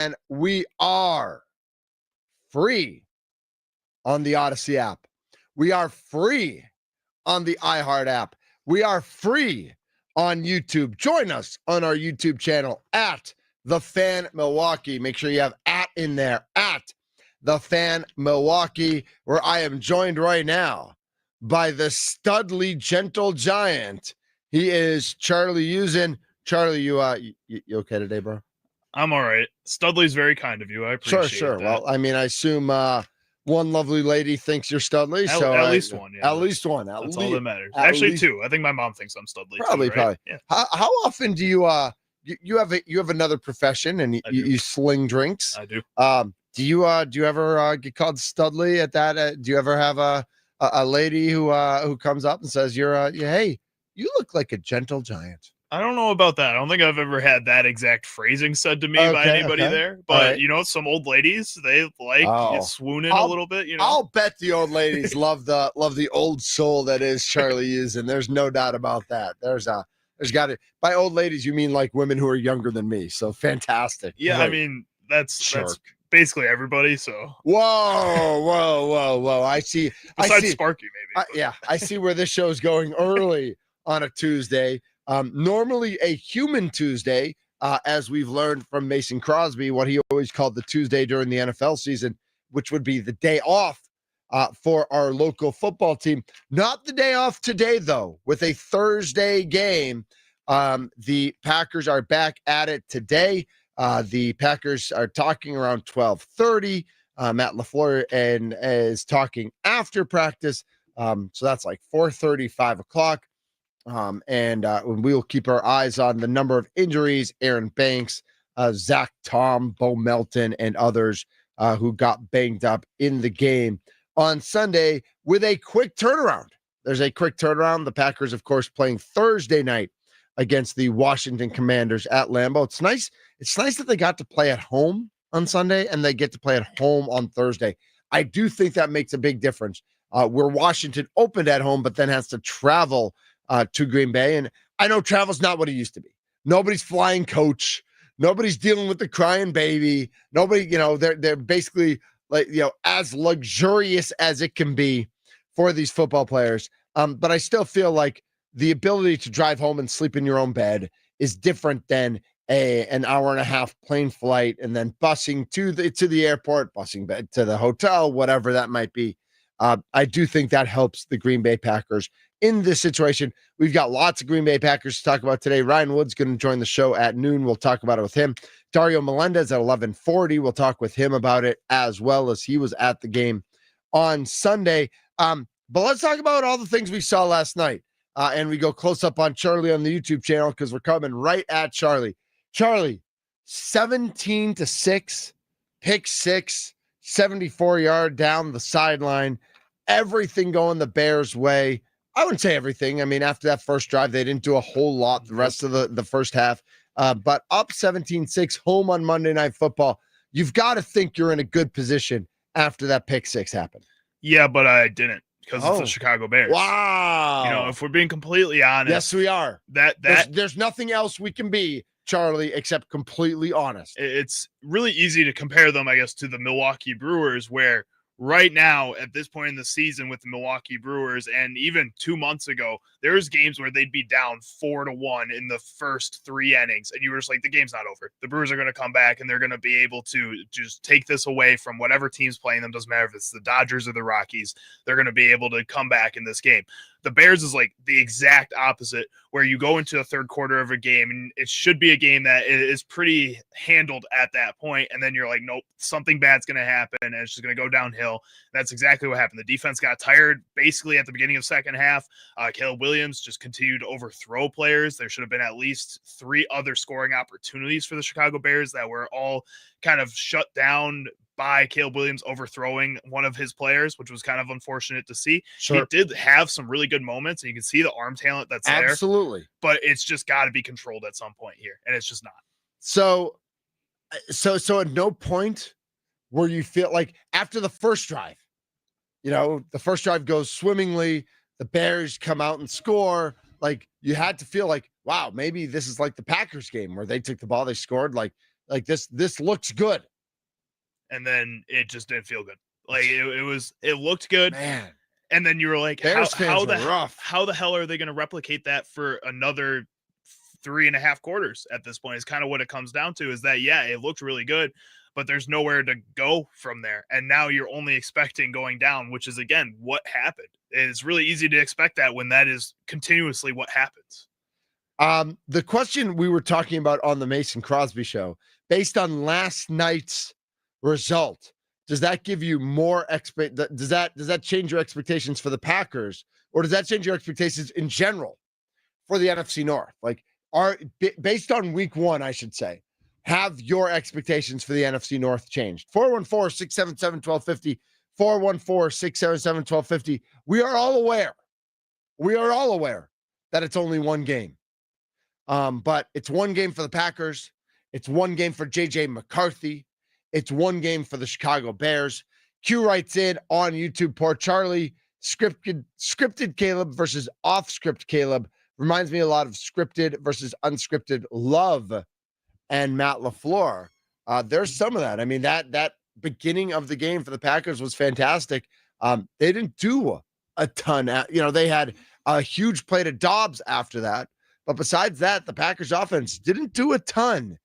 And we are free on the Odyssey app. We are free on the iHeart app. We are free on YouTube. Join us on our YouTube channel at The Fan Milwaukee. Make sure you have at in there, at The Fan Milwaukee, where I am joined right now by the Studley Gentle Giant. He is Charlie Usen. Charlie, you okay today, bro? I'm all right. Studley's very kind of you. I appreciate Sure. that. Well, I mean, I assume one lovely lady thinks you're Studley. At least one. Yeah, at least one. That's all that matters. Actually, two. I think my mom thinks I'm Studley. Probably. Yeah. How often do you you have another profession and you sling drinks? I do. Do you ever get called Studley at that? Do you ever have a lady who comes up and says hey, you look like a gentle giant? I don't know about that. I don't think I've ever had that exact phrasing said to me by anybody there. But, some old ladies, they like swoon in a little bit, I'll bet the old ladies love the old soul that is Charlie Usen. There's no doubt about that. There's got to, by old ladies, you mean like women who are younger than me. So fantastic. Yeah, Great. I mean, that's basically everybody. So whoa. I see. Besides Sparky, maybe. I see where this show is going early on a Tuesday. Normally a human Tuesday, as we've learned from Mason Crosby, what he always called the Tuesday during the NFL season, which would be the day off for our local football team. Not the day off today, though, with a Thursday game. The Packers are back at it today. The Packers are talking around 12:30. Matt LaFleur is talking after practice. So that's like 4:30, 5 o'clock. And we will keep our eyes on the number of injuries, Aaron Banks, Zach Tom, Bo Melton, and others who got banged up in the game on Sunday with a quick turnaround. There's a quick turnaround. The Packers, of course, playing Thursday night against the Washington Commanders at Lambeau. It's nice. It's nice that they got to play at home on Sunday and they get to play at home on Thursday. I do think that makes a big difference. Where Washington opened at home, but then has to travel to Green Bay. And I know travel's not what it used to be. Nobody's flying coach. Nobody's dealing with the crying baby. Nobody, they're basically like, as luxurious as it can be for these football players. But I still feel like the ability to drive home and sleep in your own bed is different than an hour and a half plane flight and then busing to the airport, busing back to the hotel, whatever that might be. I do think that helps the Green Bay Packers in this situation. We've got lots of Green Bay Packers to talk about today. Ryan Wood's going to join the show at noon. We'll talk about it with him. Dario Melendez at 11:40. We'll talk with him about it as well, as he was at the game on Sunday. But let's talk about all the things we saw last night. And we go close up on Charlie on the YouTube channel because we're coming right at Charlie. Charlie, 17-6, pick six, 74-yard down the sideline. Everything going the Bears' way. I wouldn't say everything. I mean, after that first drive, they didn't do a whole lot the rest of the first half. But up 17-6, home on Monday Night Football. You've got to think you're in a good position after that pick six happened. Yeah, but I didn't because it's the Chicago Bears. Wow. If we're being completely honest. Yes, we are. There's nothing else we can be, Charlie, except completely honest. It's really easy to compare them, I guess, to the Milwaukee Brewers, where right now, at this point in the season with the Milwaukee Brewers, and even 2 months ago, there's games where they'd be down 4-1 in the first 3 innings, and you were just like, the game's not over. The Brewers are going to come back, and they're going to be able to just take this away from whatever team's playing them. Doesn't matter if it's the Dodgers or the Rockies. They're going to be able to come back in this game. The Bears is like the exact opposite, where you go into the third quarter of a game, and it should be a game that is pretty handled at that point, and then you're like, nope, something bad's going to happen, and it's just going to go downhill. That's exactly what happened. The defense got tired basically at the beginning of second half. Caleb Williams just continued to overthrow players. There should have been at least 3 other scoring opportunities for the Chicago Bears that were all kind of shut down by Caleb Williams overthrowing one of his players, which was kind of unfortunate to see. Sure. He did have some really good moments, and you can see the arm talent that's there. Absolutely. But it's just got to be controlled at some point here, and it's just not. So at no point where you feel like after the first drive, the first drive goes swimmingly, the Bears come out and score, like you had to feel like, wow, maybe this is like the Packers game where they took the ball, they scored, like Like this looks good. And then it just didn't feel good. Like it looked good. Man. And then you were like, Bears how fans are rough. how the hell are they going to replicate that for another 3.5 quarters at this point? Is kind of what it comes down to, is that, yeah, it looked really good, but there's nowhere to go from there. And now you're only expecting going down, which is, again, what happened. It's really easy to expect that when that is continuously what happens. The question we were talking about on the Mason Crosby show, based on last night's result, does that give you more does that change your expectations for the Packers, or does that change your expectations in general for the NFC North? Like, based on week one, I should say, have your expectations for the NFC North changed? 414-677-1250, 414-677-1250. We are all aware that it's only one game. But it's one game for the Packers. It's one game for JJ McCarthy. It's one game for the Chicago Bears. Q writes in on YouTube, poor Charlie, scripted Caleb versus off-script Caleb. Reminds me a lot of scripted versus unscripted Love and Matt LaFleur. There's some of that. I mean, that beginning of the game for the Packers was fantastic. They didn't do a ton. They had a huge play to Dobbs after that. But besides that, the Packers offense didn't do a ton.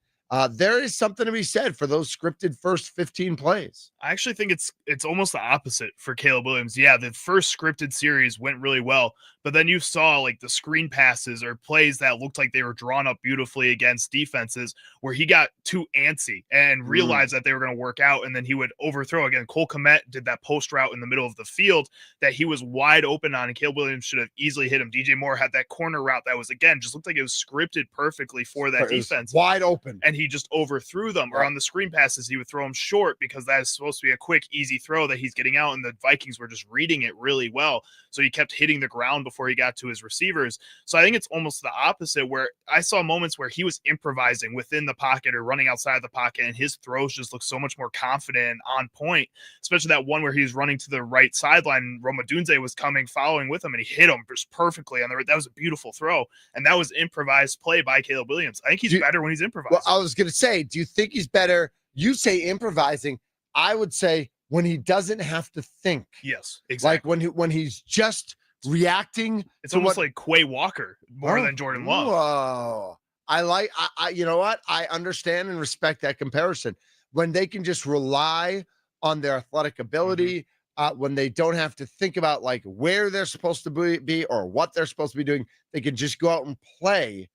There is something to be said for those scripted first 15 plays. I actually think it's almost the opposite for Caleb Williams. Yeah, the first scripted series went really well, but then you saw like the screen passes or plays that looked like they were drawn up beautifully against defenses where he got too antsy and realized that they were going to work out, and then he would overthrow. Again, Cole Kmet did that post route in the middle of the field that he was wide open on, and Caleb Williams should have easily hit him. DJ Moore had that corner route that was, again, just looked like it was scripted perfectly for that defense. Wide open. And he just overthrew them. Or on the screen passes, he would throw them short because that is supposed to be a quick, easy throw that he's getting out, and the Vikings were just reading it really well. So he kept hitting the ground before he got to his receivers. So I think it's almost the opposite, where I saw moments where he was improvising within the pocket or running outside the pocket, and his throws just looked so much more confident and on point, especially that one where he was running to the right sideline and Roma Dunze was coming, following with him, and he hit him just perfectly on the right. That was a beautiful throw, and that was improvised play by Caleb Williams. I think he's better when he's improvising. Well, I was going to say, do you think he's better? You say improvising. I would say when he doesn't have to think. Yes, exactly. Like when he's just reacting. It's almost like Quay Walker more than Jordan Love. Whoa. I you know what? I understand and respect that comparison. When they can just rely on their athletic ability, when they don't have to think about like where they're supposed to be or what they're supposed to be doing, they can just go out and play.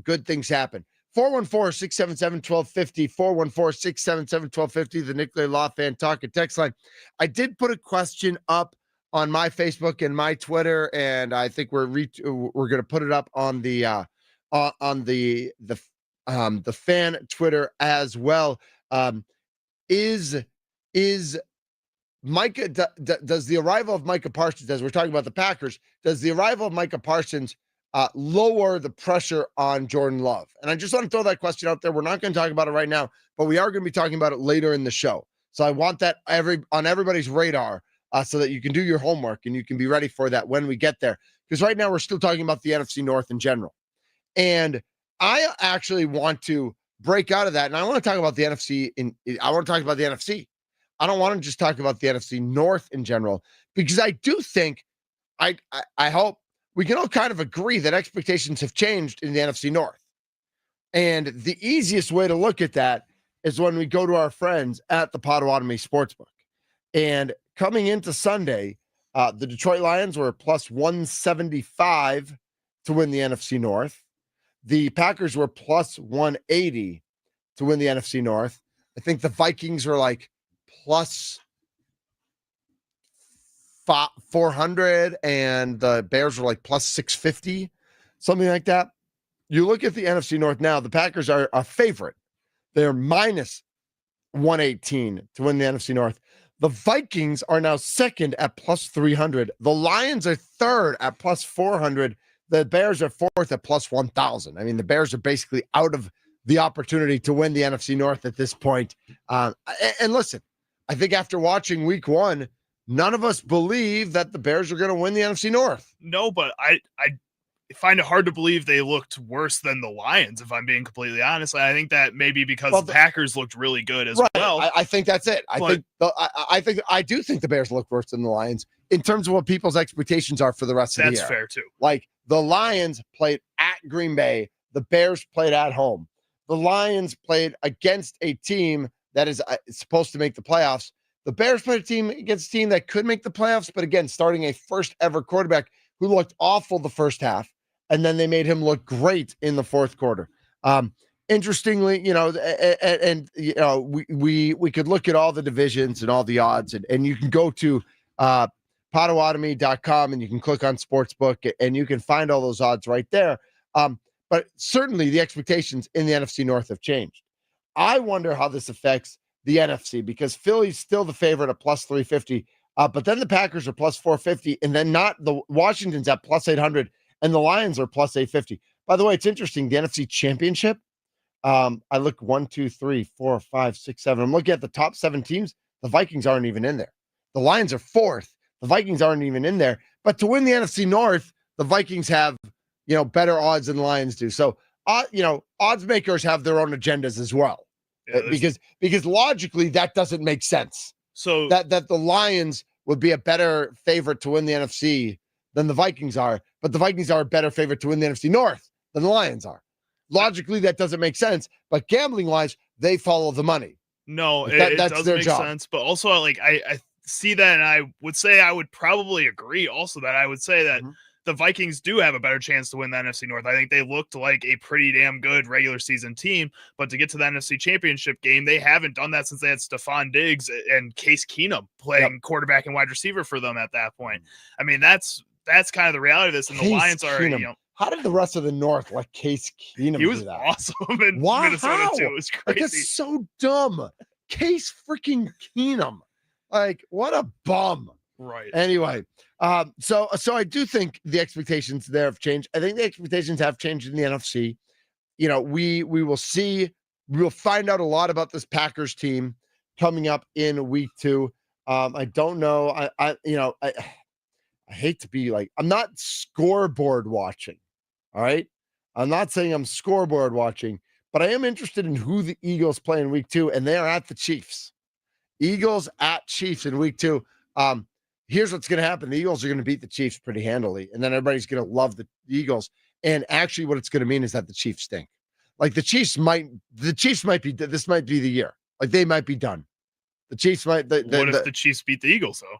Good things happen. 414-677-1250, 414-677-1250, the Nick Law Fan Talk and Text line. I did put a question up on my Facebook and my Twitter, and I think we're going to put it up on the fan Twitter as well. Is Micah? Does the arrival of Micah Parsons, as we're talking about the Packers, does the arrival of Micah Parsons lower the pressure on Jordan Love? And I just want to throw that question out there. We're not going to talk about it right now, but we are going to be talking about it later in the show. So I want that on everybody's radar so that you can do your homework and you can be ready for that when we get there. Because right now we're still talking about the NFC North in general. And I actually want to break out of that. And I want to talk about the NFC. I want to talk about the NFC. I don't want to just talk about the NFC North in general, because I do think, I hope we can all kind of agree that expectations have changed in the NFC North. And the easiest way to look at that is when we go to our friends at the Potawatomi Sportsbook. And coming into Sunday, the Detroit Lions were plus 175 to win the NFC North. The Packers were plus 180 to win the NFC North. I think the Vikings were like plus 400 and the Bears were like plus 650, something like that. You look at the NFC North now, the Packers are a favorite. They're minus 118 to win the NFC North. The Vikings are now second at plus 300. The Lions are third at plus 400. The Bears are fourth at plus 1,000. I mean, the Bears are basically out of the opportunity to win the NFC North at this point. And listen, I think after watching week one, none of us believe that the Bears are going to win the NFC North. No, but find it hard to believe they looked worse than the Lions, if I'm being completely honest. I think that maybe because the Packers looked really good as well. I think that's it. I do think the Bears look worse than the Lions in terms of what people's expectations are for the rest of the year. That's fair too. Like the Lions played at Green Bay, the Bears played at home. The Lions played against a team that is supposed to make the playoffs. The Bears played against a team that could make the playoffs, but again, starting a first ever quarterback who looked awful the first half, and then they made him look great in the fourth quarter. Interestingly, we could look at all the divisions and all the odds, and you can go to Potawatomi.com and you can click on Sportsbook and you can find all those odds right there. But certainly the expectations in the NFC North have changed. I wonder how this affects the NFC because Philly's still the favorite at plus 350, but then the Packers are plus 450, and then the Washington's at plus 800, and the Lions are plus 850. By the way, it's interesting. The NFC Championship, I look 1, 2, 3, 4, 5, 6, 7. I'm looking at the top 7 teams. The Vikings aren't even in there. The Lions are 4th. The Vikings aren't even in there. But to win the NFC North, the Vikings have, better odds than the Lions do. So, odds makers have their own agendas as well. Yeah, because logically that doesn't make sense. So that the Lions would be a better favorite to win the NFC than the Vikings are, but the Vikings are a better favorite to win the NFC North than the Lions are. Logically, that doesn't make sense, but gambling-wise, they follow the money. No, it does make sense, but also, I see that, and I would say I would probably agree also that I would say that the Vikings do have a better chance to win the NFC North. I think they looked like a pretty damn good regular season team, but to get to the NFC Championship game, they haven't done that since they had Stephon Diggs and Case Keenum playing quarterback and wide receiver for them at that point. I mean, that's kind of the reality of this, and the Lions are, How did the rest of the North like Case Keenum He was do that? awesome in Minnesota, too. It was crazy. That's so dumb. Case freaking Keenum. Like, what a bum. Right. Anyway, so I do think the expectations there have changed. I think the expectations have changed in the NFC. We will see. We will find out a lot about this Packers team coming up in week 2. I don't know. I hate to be like, I'm not scoreboard watching. All right. I'm not saying I'm scoreboard watching, but I am interested in who the Eagles play in week 2, and they are at the Chiefs. Eagles at Chiefs in week 2. Here's what's going to happen. The Eagles are going to beat the Chiefs pretty handily, and then everybody's going to love the Eagles. And actually what it's going to mean is that the Chiefs stink. Like this might be the year. Like they might be done. The Chiefs might. What if the Chiefs beat the Eagles though?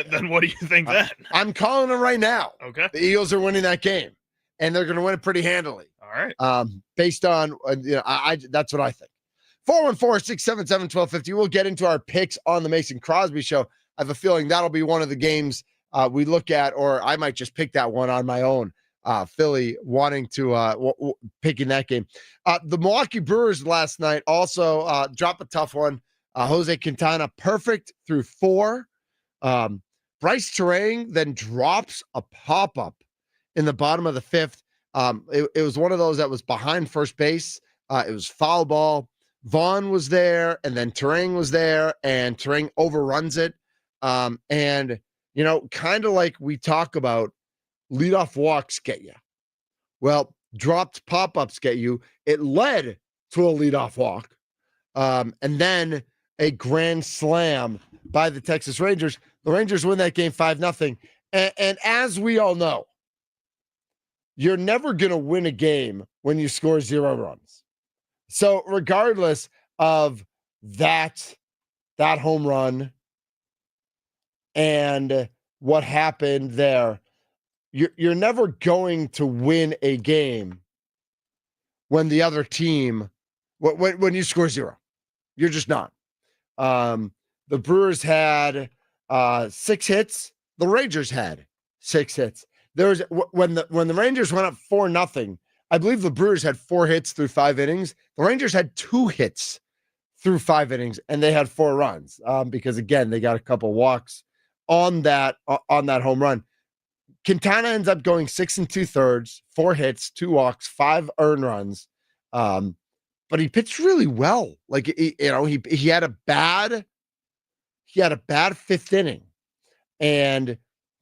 Then what do you think then? I'm calling it right now. Okay. The Eagles are winning that game, and they're going to win it pretty handily. All right. Based on, that's what I think. 414-677-1250. We'll get into our picks on the Mason Crosby show. I have a feeling that'll be one of the games we look at, or I might just pick that one on my own. Philly wanting to picking that game. The Milwaukee Brewers last night also dropped a tough one. Jose Quintana perfect through 4. Bryce Terang then drops a pop-up in the bottom of the 5th. It was one of those that was behind first base. It was foul ball. Vaughn was there, and then Terang was there, and Terang overruns it. And, kind of like we talk about, leadoff walks get you. Well, dropped pop-ups get you. It led to a leadoff walk. And then a grand slam by the Texas Rangers. The Rangers win that game 5-0. And as we all know, you're never going to win a game when you score 0 runs. So regardless of that home run and what happened there, you're never going to win a game when the other team, when you score 0. You're just not. The Brewers had 6 hits. The Rangers had 6 hits. When the Rangers went up 4-0, I believe the Brewers had 4 hits through 5 innings. The Rangers had 2 hits through 5 innings, and they had 4 runs because, again, they got a couple walks on that home run. Quintana ends up going 6 2/3, 4 hits, 2 walks, 5 earned runs. But he pitched really well. Like he had a bad 5th inning, and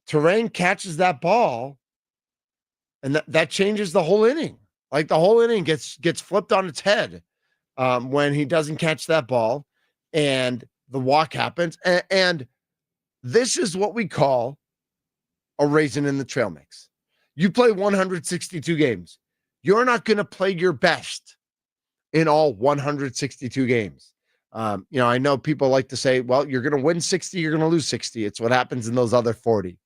Terang catches that ball, And that changes the whole inning. Like the whole inning gets flipped on its head when he doesn't catch that ball and the walk happens. And this is what we call a raisin in the trail mix. You play 162 games. You're not going to play your best in all 162 games. I know people like to say, well, you're going to win 60, you're going to lose 60. It's what happens in those other 40.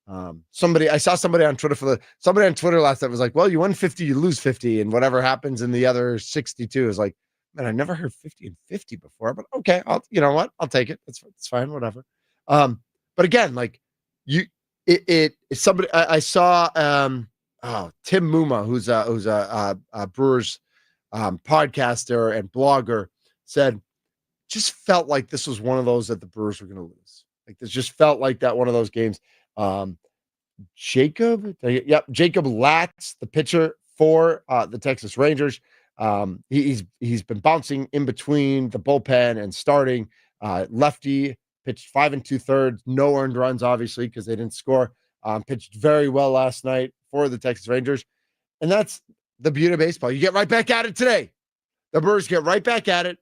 I saw somebody on Twitter last night was like, well, you win 50, you lose 50, and whatever happens in the other 62 is like, man, I never heard 50 and 50 before, but okay, you know what? I'll take it. It's fine, whatever. But again, like you, it's somebody I saw, Tim Muma, who's a Brewers podcaster and blogger, said just felt like this was one of those that the Brewers were going to lose. Like this just felt like that one of those games. Jacob Latz, the pitcher for the Texas Rangers. He's been bouncing in between the bullpen and starting. Lefty pitched 5 2/3, no earned runs, obviously, because they didn't score. Pitched very well last night for the Texas Rangers. And that's the beauty of baseball. You get right back at it today. The Brewers get right back at it.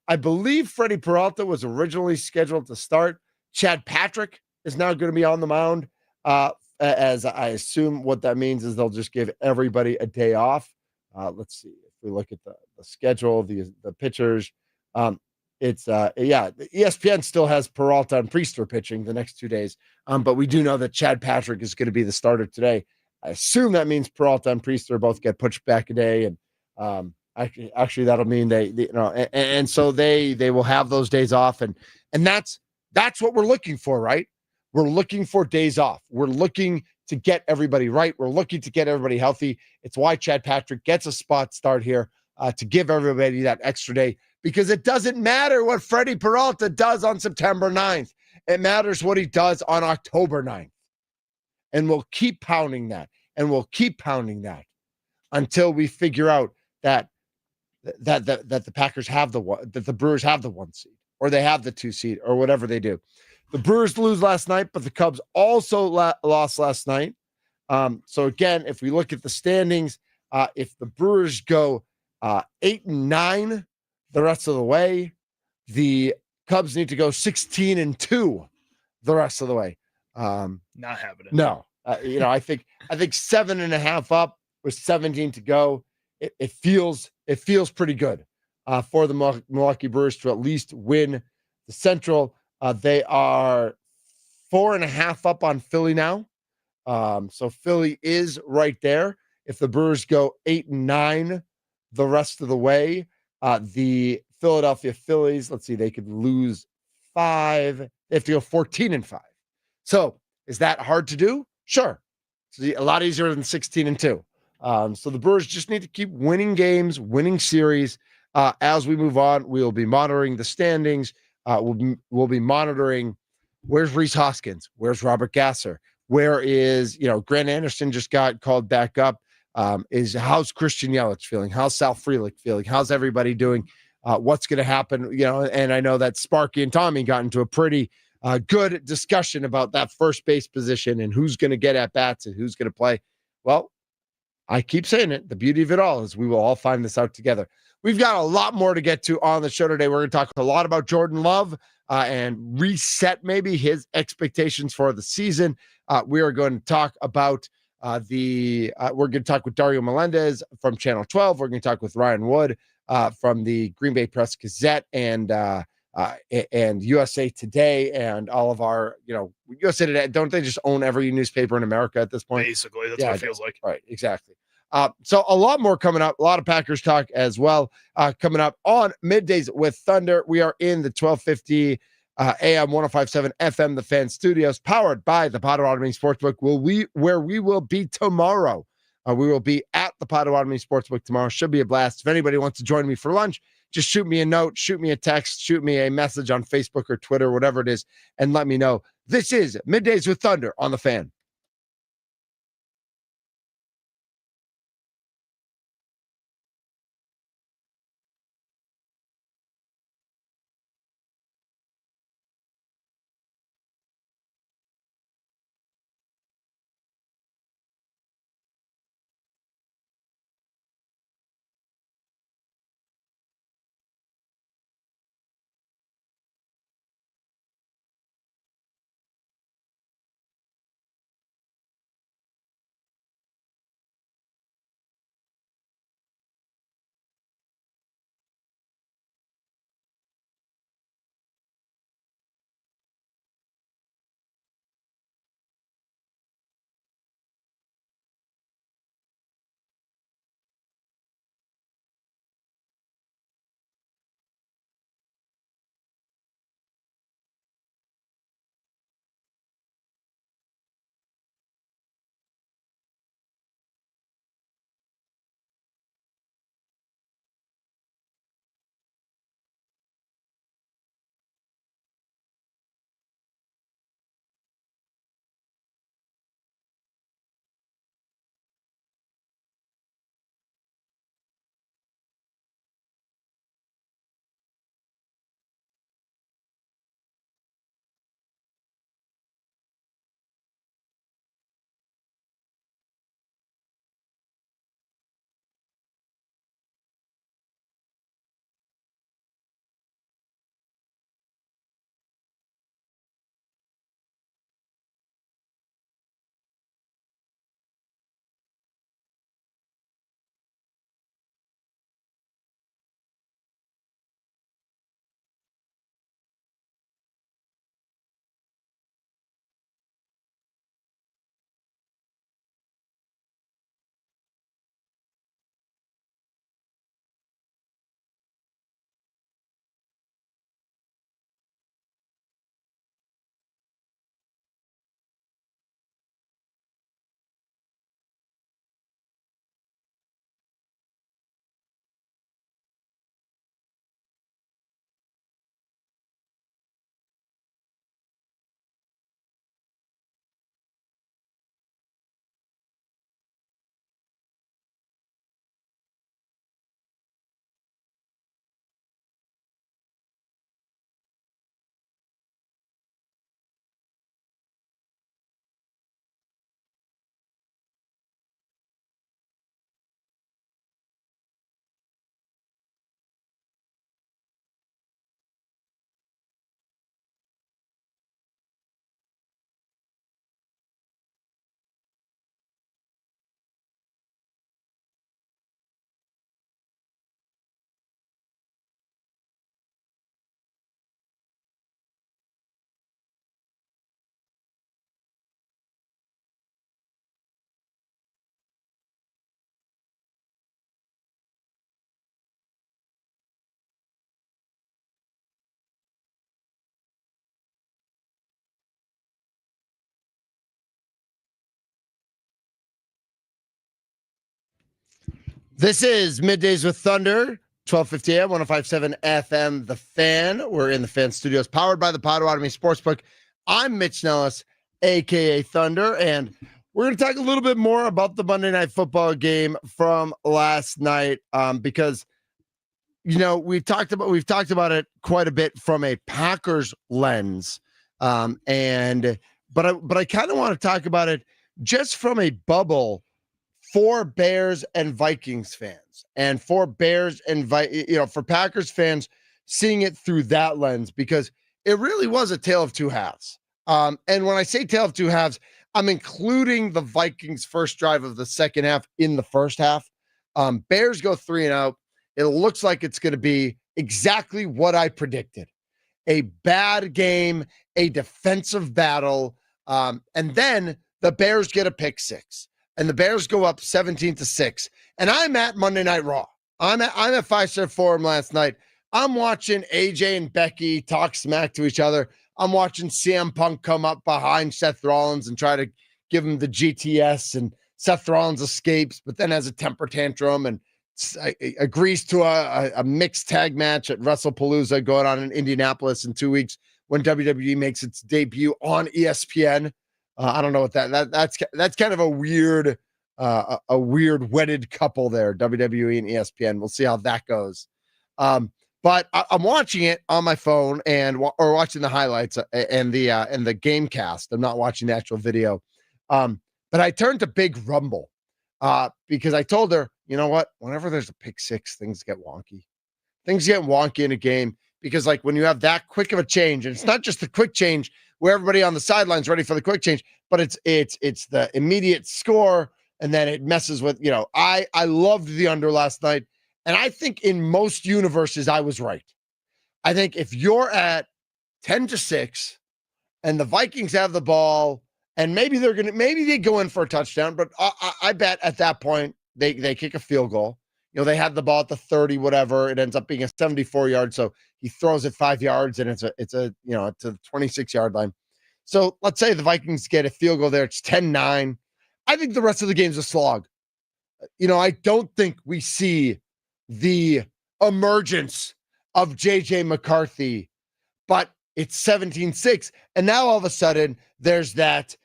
I believe Freddie Peralta was originally scheduled to start. Chad Patrick is now going to be on the mound. As I assume what that means is they'll just give everybody a day off. Let's see if we look at the schedule, the pitchers. ESPN still has Peralta and Priester pitching the next 2 days, but we do know that Chad Patrick is going to be the starter today. I assume that means Peralta and Priester both get pushed back a day, and actually that'll mean and so they will have those days off, and that's what we're looking for, right? We're looking for days off. We're looking to get everybody right. We're looking to get everybody healthy. It's why Chad Patrick gets a spot start here to give everybody that extra day, because it doesn't matter what Freddie Peralta does on September 9th. It matters what he does on October 9th. And we'll keep pounding that, and we'll keep pounding that until we figure out that the Packers have that the Brewers have the 1 seed, or they have the 2 seed, or whatever they do. The Brewers lose last night, but the Cubs also lost last night. So again, if we look at the standings, if the Brewers go 8-9 the rest of the way, the Cubs need to go 16-2 the rest of the way. Not having it. No, I think 7.5 up with 17 to go. It feels pretty good for the Milwaukee Brewers to at least win the Central. They are 4.5 up on Philly now. So Philly is right there. If the Brewers go 8-9 the rest of the way, the Philadelphia Phillies, let's see, they could lose 5. They have to go 14-5. So is that hard to do? Sure. It's a lot easier than 16-2. So the Brewers just need to keep winning games, winning series. As we move on, we will be monitoring the standings. We'll be monitoring where's Rhys Hoskins, where's Robert Gasser, where is Grant Anderson just got called back up. How's Christian Yelich feeling? How's Sal Frelick feeling? How's everybody doing? What's going to happen? And I know that Sparky and Tommy got into a pretty good discussion about that first base position and who's going to get at bats and who's going to play. Well, I keep saying it. The beauty of it all is we will all find this out together. We've got a lot more to get to on the show today. We're going to talk a lot about Jordan Love and reset maybe his expectations for the season. We are going to talk about we're going to talk with Dario Melendez from Channel 12. We're going to talk with Ryan Wood from the Green Bay Press Gazette and USA Today and all of our, USA Today. Don't they just own every newspaper in America at this point? Basically, that's what it feels like. Right, exactly. So a lot more coming up, a lot of Packers talk as well. Coming up on Middays with Thunder. We are in the 1250 AM 1057 FM, the Fan Studios, powered by the Potawatomi Sportsbook. Where we will be tomorrow. We will be at the Potawatomi Sportsbook tomorrow. Should be a blast. If anybody wants to join me for lunch, just shoot me a note, shoot me a text, shoot me a message on Facebook or Twitter, whatever it is, and let me know. This is Middays with Thunder on the Fan. This is Middays with Thunder, 1250 AM, 1057 FM, The Fan. We're in the Fan Studios, powered by the Potawatomi Sportsbook. I'm Mitch Nelles, a.k.a. Thunder, and we're going to talk a little bit more about the Monday Night Football game from last night because, you know, we've talked about it quite a bit from a Packers lens, but I kind of want to talk about it just from a bubble for Bears and Vikings fans, and for Bears and for Packers fans, seeing it through that lens, because it really was a tale of two halves. And when I say tale of two halves, I'm including the Vikings' first drive of the second half in the first half. Bears go 3-0. It looks like it's going to be exactly what I predicted: a bad game, a defensive battle, and then the Bears get a pick six. And the Bears go up 17-6. And I'm at Monday Night Raw. I'm at Five Star Forum last night. I'm watching AJ and Becky talk smack to each other. I'm watching CM Punk come up behind Seth Rollins and try to give him the GTS. And Seth Rollins escapes, but then has a temper tantrum and agrees to a mixed tag match at WrestlePalooza going on in Indianapolis in 2 weeks when WWE makes its debut on ESPN. I don't know what that's kind of a weird wedded couple there, WWE and ESPN. We'll see how that goes. But I'm watching it on my phone or watching the highlights and the game cast. I'm not watching the actual video. But I turned to Big Rumble because I told her, you know what? Whenever there's a pick six, things get wonky. Things get wonky in a game because, like, when you have that quick of a change, and it's not just the quick change where everybody on the sidelines ready for the quick change, but it's the immediate score, and then it messes with, I loved the under last night, and I think in most universes I was right. I think if you're at 10-6 and the Vikings have the ball, and maybe they go in for a touchdown, but I bet at that point they kick a field goal. They had the ball at the 30, whatever. It ends up being a 74-yard. So he throws it 5 yards, and it's a the 26-yard line. So let's say the Vikings get a field goal there. It's 10-9. I think the rest of the game's a slog. I don't think we see the emergence of J.J. McCarthy, but it's 17-6. And now all of a sudden there's that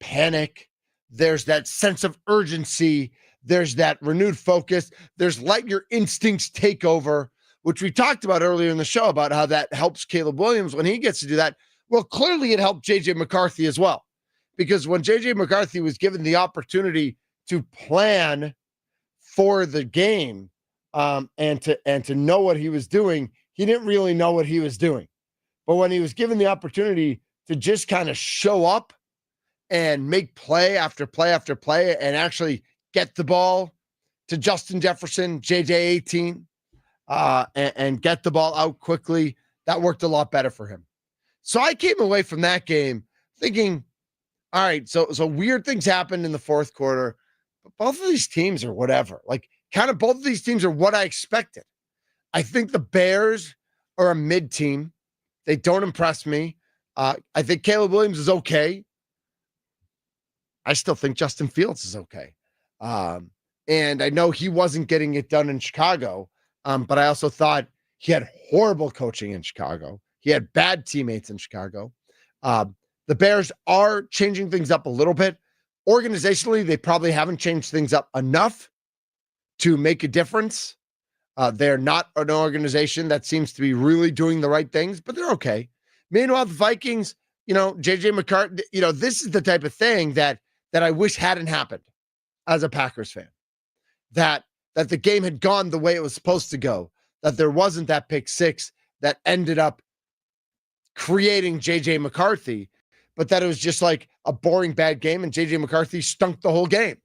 panic. There's that sense of urgency. There's that renewed focus. There's let your instincts take over, which we talked about earlier in the show about how that helps Caleb Williams when he gets to do that. Well, clearly it helped J.J. McCarthy as well, because when J.J. McCarthy was given the opportunity to plan for the game and to know what he was doing, he didn't really know what he was doing. But when he was given the opportunity to just kind of show up and make play after play after play and actually get the ball to Justin Jefferson, JJ 18, and get the ball out quickly, that worked a lot better for him. So I came away from that game thinking, all right, so weird things happened in the fourth quarter, but both of these teams are whatever. Like, kind of both of these teams are what I expected. I think the Bears are a mid team. They don't impress me. I think Caleb Williams is okay. I still think Justin Fields is okay. And I know he wasn't getting it done in Chicago, but I also thought he had horrible coaching in Chicago. He had bad teammates in Chicago. The Bears are changing things up a little bit. Organizationally, they probably haven't changed things up enough to make a difference. They're not an organization that seems to be really doing the right things, but they're okay. Meanwhile, the Vikings, J.J. McCarthy, this is the type of thing that I wish hadn't happened as a Packers fan. That the game had gone the way it was supposed to go, that there wasn't that pick six that ended up creating J.J. McCarthy, but that it was just like a boring bad game and J.J. McCarthy stunk the whole game.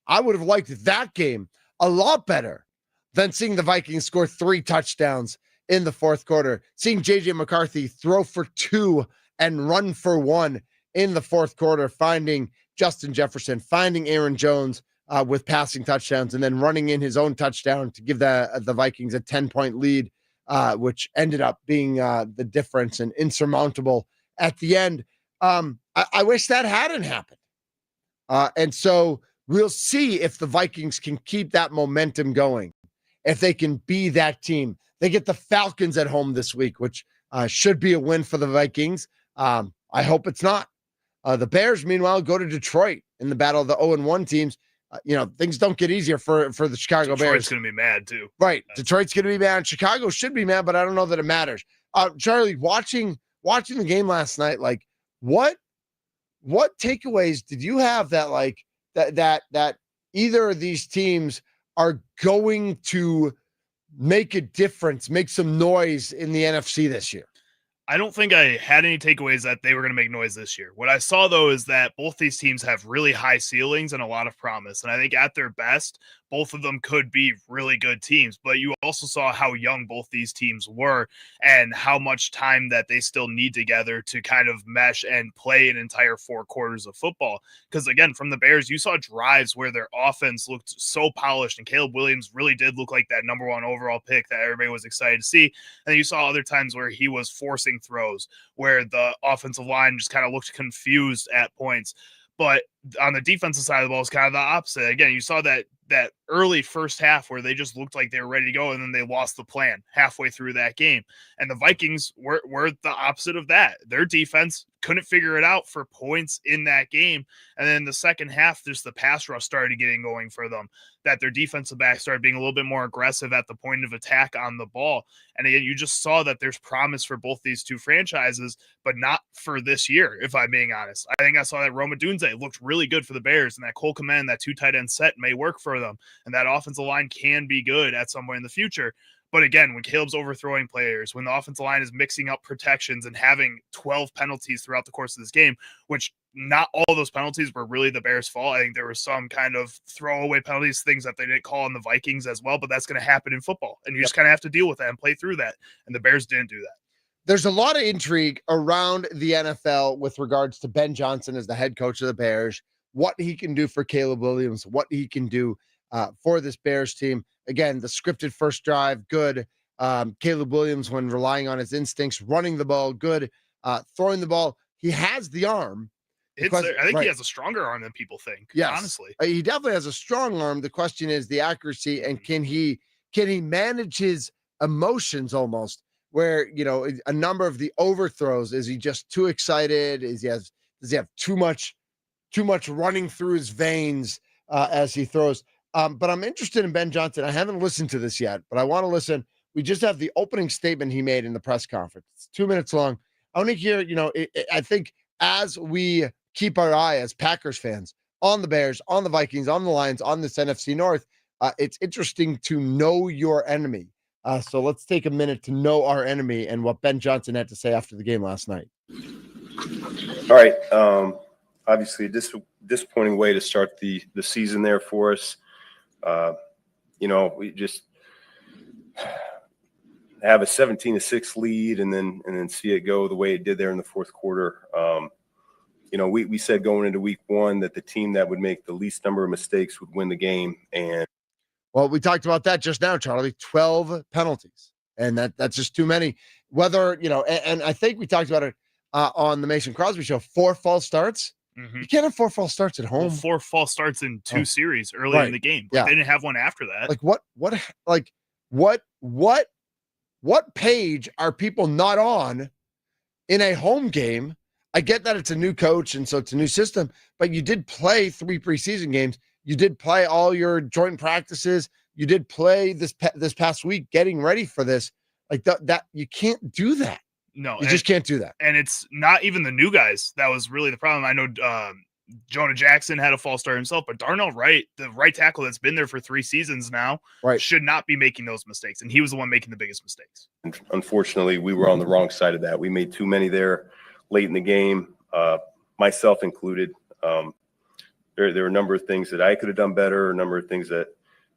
I would have liked that game a lot better than seeing the Vikings score 3 touchdowns in the fourth quarter, seeing J.J. McCarthy throw for 2 and run for 1 in the fourth quarter, finding Justin Jefferson, finding Aaron Jones with passing touchdowns, and then running in his own touchdown to give the Vikings a 10-point lead, which ended up being the difference and insurmountable at the end. I wish that hadn't happened. And so we'll see if the Vikings can keep that momentum going, if they can be that team. They get the Falcons at home this week, which should be a win for the Vikings. I hope it's not. The Bears, meanwhile, go to Detroit in the battle of the 0-1 teams. Things don't get easier for the Chicago Bears. Detroit's going to be mad, too. Right. Detroit's going to be mad. Chicago should be mad, but I don't know that it matters. Charlie, watching the game last night, like, what takeaways did you have that either of these teams are going to make a difference, make some noise in the NFC this year? I don't think I had any takeaways that they were going to make noise this year. What I saw, though, is that both these teams have really high ceilings and a lot of promise. And I think at their best, both of them could be really good teams. But you also saw how young both these teams were and how much time that they still need together to kind of mesh and play an entire 4 quarters of football. Because, again, from the Bears, you saw drives where their offense looked so polished, and Caleb Williams really did look like that number 1 overall pick that everybody was excited to see. And then you saw other times where he was forcing throws, where the offensive line just kind of looked confused at points. But on the defensive side of the ball, it's kind of the opposite. Again, you saw that early first half where they just looked like they were ready to go, and then they lost the plan halfway through that game. And the Vikings were the opposite of that. Their defense couldn't figure it out for points in that game. And then the second half, just the pass rush started getting going for them, that their defensive back started being a little bit more aggressive at the point of attack on the ball. And again, you just saw that there's promise for both these two franchises, but not for this year, if I'm being honest. I think I saw that Roma Dunze looked really good for the Bears, and that Cole Kmet, that 2 tight end set may work for them. And that offensive line can be good at some point in the future. But again, when Caleb's overthrowing players, when the offensive line is mixing up protections and having 12 penalties throughout the course of this game, which not all those penalties were really the Bears' fault. I think there were some kind of throwaway penalties, things that they didn't call on the Vikings as well, but that's going to happen in football. And you just kind of have to deal with that and play through that. And the Bears didn't do that. There's a lot of intrigue around the NFL with regards to Ben Johnson as the head coach of the Bears, what he can do for Caleb Williams, what he can do for this Bears team. Again, the scripted first drive, good. Caleb Williams, when relying on his instincts, running the ball, good. Throwing the ball, he has the arm. I think he has a stronger arm than people think. Yes, honestly, he definitely has a strong arm. The question is the accuracy, and can he manage his emotions almost? Where a number of the overthrows, is he just too excited? Does he have too much running through his veins as he throws? But I'm interested in Ben Johnson. I haven't listened to this yet, but I want to listen. We just have the opening statement he made in the press conference. It's 2 minutes long. I want to hear, I think as we keep our eye as Packers fans on the Bears, on the Vikings, on the Lions, on this NFC North, it's interesting to know your enemy. So let's take a minute to know our enemy and what Ben Johnson had to say after the game last night. All right. Obviously, disappointing way to start the season there for us. We just have a 17-6 lead and then see it go the way it did there in the fourth quarter. We said going into week 1 that the team that would make the least number of mistakes would win the game. And well, we talked about that just now, Charlie. 12 penalties, and that's just too many. Whether and I think we talked about it on the Mason Crosby show. 4 false starts. Mm-hmm. You can't have 4 false starts at home. Well, 4 false starts in 2 series early in the game. They didn't have one after that. What page are people not on in a home game? I get that it's a new coach and so it's a new system, but you did play 3 preseason games. You did play all your joint practices. You did play this past week getting ready for this. Like that you can't do that. No, you just can't do that. And it's not even the new guys. That was really the problem. I know Jonah Jackson had a false start himself, but Darnell Wright, the right tackle that's been there for 3 seasons now, should not be making those mistakes. And he was the one making the biggest mistakes. Unfortunately, we were on the wrong side of that. We made too many there late in the game, myself included. There were a number of things that I could have done better, a number of things that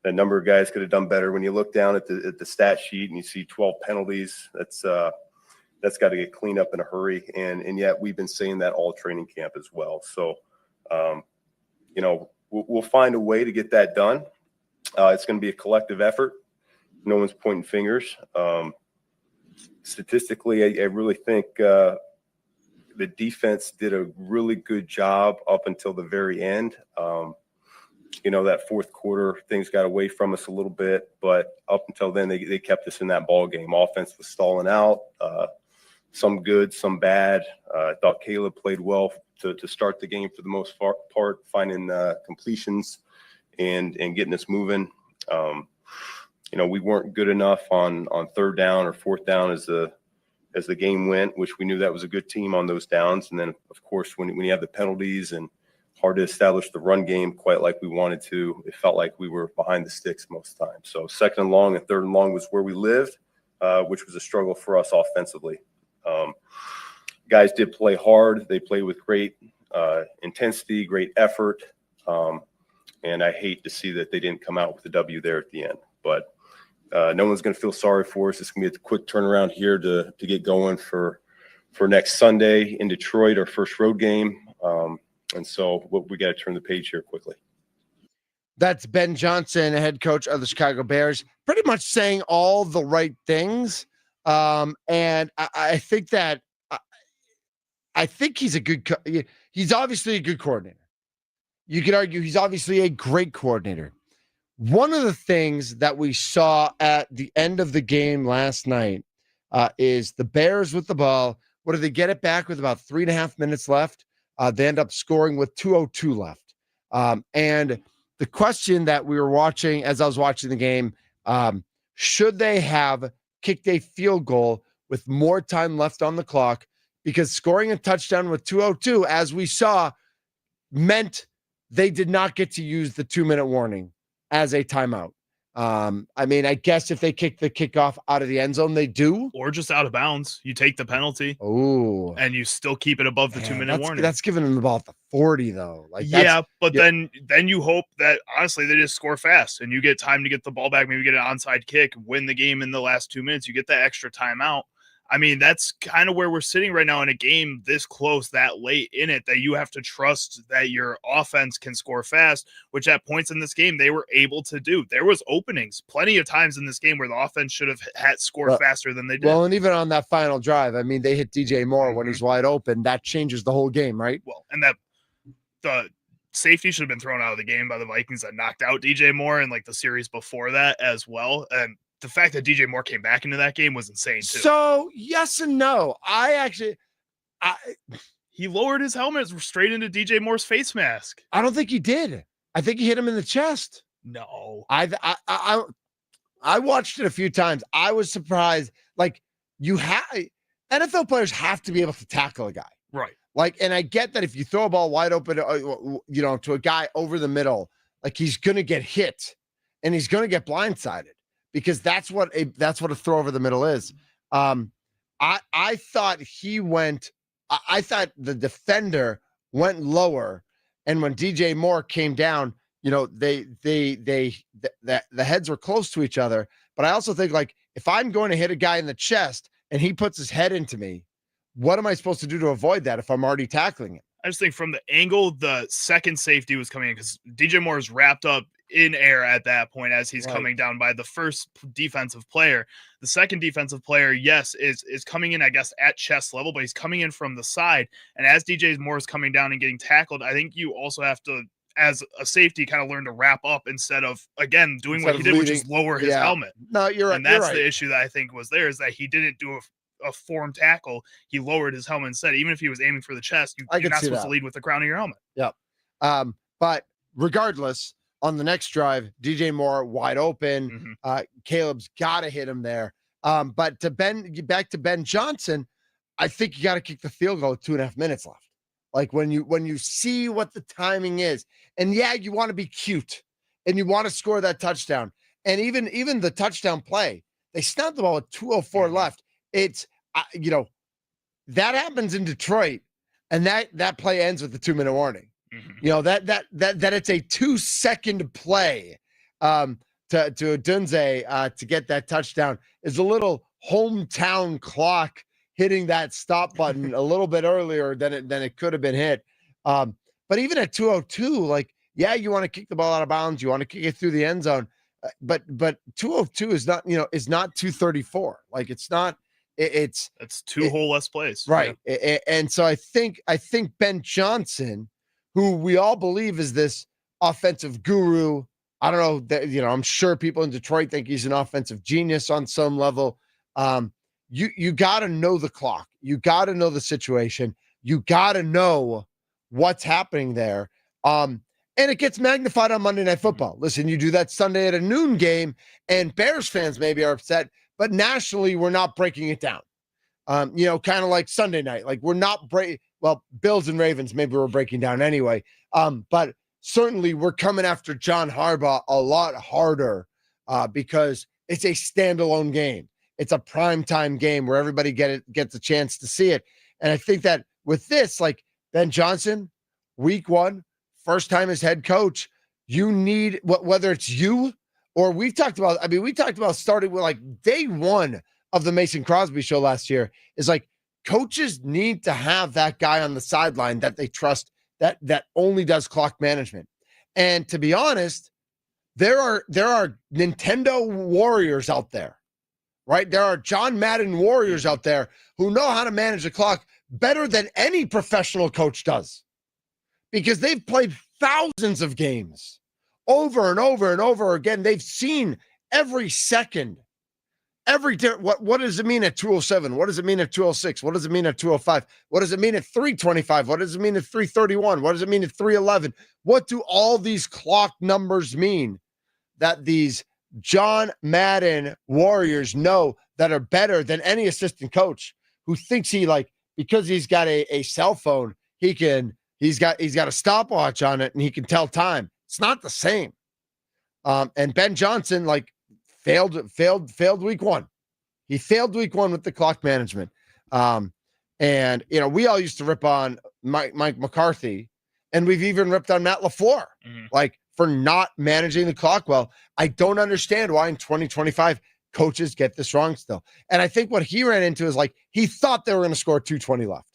a number of guys could have done better. When you look down at the stat sheet and you see 12 penalties, that's got to get cleaned up in a hurry. And yet we've been saying that all training camp as well. So, we'll find a way to get that done. It's going to be a collective effort. No one's pointing fingers. Statistically, I really think the defense did a really good job up until the very end. That fourth quarter, things got away from us a little bit, but up until then, they kept us in that ball game. Offense was stalling out, some good, some bad. I thought Caleb played well to start the game for the most part, finding completions and getting us moving. We weren't good enough on third down or fourth down as the game went, which we knew that was a good team on those downs. And then, of course, when you have the penalties and hard to establish the run game quite like we wanted to, it felt like we were behind the sticks most of the time. So second and long and third and long was where we lived, which was a struggle for us offensively. Guys did play hard. They played with great intensity, great effort. And I hate to see that they didn't come out with the W there at the end. But no one's going to feel sorry for us. It's going to be a quick turnaround here to get going for next Sunday in Detroit, our first road game. And so we got to turn the page here quickly. That's Ben Johnson, head coach of the Chicago Bears, pretty much saying all the right things. And I think that I think he's he's obviously a good coordinator. You could argue he's obviously a great coordinator. One of the things that we saw at the end of the game last night is the Bears with the ball. What do they get it back with about 3.5 minutes left? They end up scoring with 2:02 left. And the question that we were watching as I was watching the game, should they have kicked a field goal with more time left on the clock? Because scoring a touchdown with 2:02, as we saw, meant they did not get to use the 2-minute warning as a timeout. I guess if they kick the kickoff out of the end zone, they do. Or just out of bounds. You take the penalty. Oh. And you still keep it above the 2-minute warning. That's giving them the ball at the 40, though. Then you hope that, honestly, they just score fast and you get time to get the ball back, maybe get an onside kick, win the game in the last 2 minutes. You get that extra timeout. That's kind of where we're sitting right now in a game this close, that late in it, that you have to trust that your offense can score fast, which at points in this game they were able to do. There was openings plenty of times in this game where the offense should have had scored faster than they did. Well, and even on that final drive, they hit DJ Moore when he's wide open. That changes the whole game, right? Well, and that the safety should have been thrown out of the game by the Vikings that knocked out DJ Moore and the series before that as well. And the fact that DJ Moore came back into that game was insane too. So yes and no. He lowered his helmet straight into DJ Moore's face mask. I don't think he did. I think he hit him in the chest. No. I watched it a few times. I was surprised. NFL players have to be able to tackle a guy. Right. And I get that if you throw a ball wide open, to a guy over the middle, he's going to get hit and he's going to get blindsided. Because that's what a throw over the middle is. I thought I thought the defender went lower, and when DJ Moore came down, the heads were close to each other. But I also think if I'm going to hit a guy in the chest and he puts his head into me, what am I supposed to do to avoid that if I'm already tackling him? I just think from the angle the second safety was coming in, because DJ Moore is wrapped up in air at that point as he's coming down by the first defensive player. The second defensive player, yes, is coming in, I guess, at chest level, but he's coming in from the side. And as DJ Moore is coming down and getting tackled, I think you also have to, as a safety, kind of learn to wrap up instead of, again, doing what he did, which is lower his helmet. No, you're right. And that's the issue that I think was there, is that he didn't do a form tackle. He lowered his helmet instead. Even if he was aiming for the chest, you're not supposed to lead with the crown of your helmet. Yep. But regardless, on the next drive, DJ Moore wide open. Caleb's got to hit him there. But back to Ben Johnson, I think you got to kick the field goal with 2.5 minutes left. When you see what the timing is, and you want to be cute and you want to score that touchdown. And even the touchdown play, they snapped the ball with 2:04 left. It's that happens in Detroit, and that play ends with the 2-minute warning. That it's a 2-second play to Dunze to get that touchdown is a little hometown clock hitting that stop button a little bit earlier than it could have been hit. But even at 2:02, you want to kick the ball out of bounds, you want to kick it through the end zone, but 2:02 is not 2:34. It's not. It's two whole less plays, right? And so I think Ben Johnson, who we all believe is this offensive guru. I don't know that, I'm sure people in Detroit think he's an offensive genius on some level. You got to know the clock. You got to know the situation. You got to know what's happening there. And it gets magnified on Monday Night Football. Listen, you do that Sunday at a noon game, and Bears fans maybe are upset, but nationally, we're not breaking it down. Kind of like Sunday night. Like, we're not Bills and Ravens, maybe we're breaking down anyway. But certainly we're coming after John Harbaugh a lot harder because it's a standalone game. It's a primetime game where everybody gets a chance to see it. And I think that with this, like Ben Johnson, week one, first time as head coach, you need whether it's you or we talked about starting with like day one of the Mason Crosby show last year is like coaches need to have that guy on the sideline that they trust that only does clock management. And to be honest, there are Nintendo warriors out there, right? There are John Madden warriors out there who know how to manage the clock better than any professional coach does because they've played thousands of games over and over and over again. They've seen every second. What does it mean at 207? What does it mean at 206? What does it mean at 205? What does it mean at 325? What does it mean at 331? What does it mean at 311? What do all these clock numbers mean that these John Madden warriors know that are better than any assistant coach who thinks because he's got a cell phone, he's got a stopwatch on it and he can tell time. It's not the same. And Ben Johnson, failed week one. He failed week one with the clock management. And we all used to rip on Mike McCarthy, and we've even ripped on Matt LaFleur, for not managing the clock well. I don't understand why in 2025 coaches get this wrong still. And I think what he ran into is he thought they were going to score 2:20 left.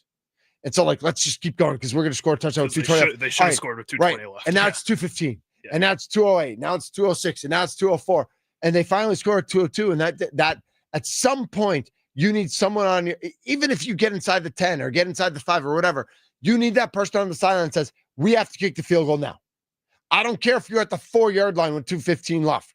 And so let's just keep going because we're going to score a touchdown with 2:20. They should have scored with 2:20 left. And now it's 2:15. Yeah. And now it's 2:08. Now it's 2:06. And now it's 2:04. And they finally scored 2:02. And that at some point, you need someone on your, even if you get inside the 10 or get inside the 5 or whatever, you need that person on the sideline that says, we have to kick the field goal now. I don't care if you're at the 4-yard line with 2:15 left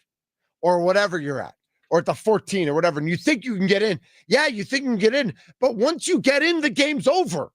or whatever you're at, or at the 14 or whatever. And you think you can get in. Yeah, you think you can get in. But once you get in, the game's over.